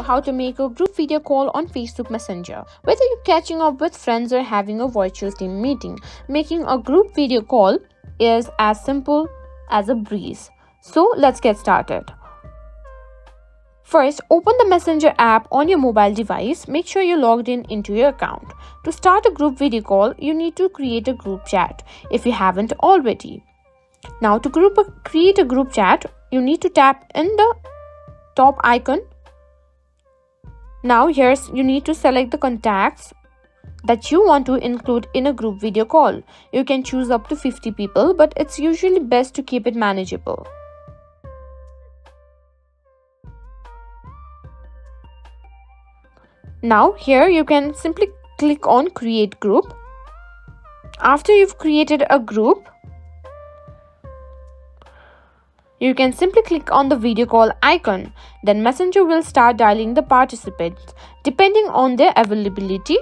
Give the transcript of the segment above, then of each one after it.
how to make a group video call on Facebook Messenger. Whether you're catching up with friends or having a virtual team meeting, making a group video call is as simple as a breeze. So let's get started. First, open the Messenger app on your mobile device. Make sure you're logged into your account. To start a group video call, you need to create a group chat if you haven't already. Now, to create a group chat, you need to tap in the top icon. Now, you need to select the contacts that you want to include in a group video call. You can choose up to 50 people, but it's usually best to keep it manageable. Now, here you can simply click on Create Group. After you've created a group, you can simply click on the video call icon. Then Messenger will start dialing the participants depending on their availability,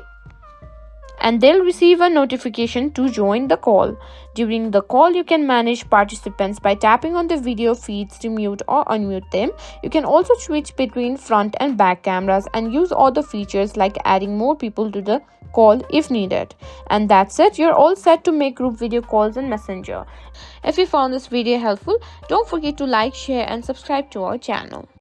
and they'll receive a notification to join the call. During the call, you can manage participants by tapping on the video feeds to mute or unmute them. You can also switch between front and back cameras and use other features like adding more people to the call if needed. And that's it. You're all set to make group video calls in Messenger. If you found this video helpful, don't forget to like, share and subscribe to our channel.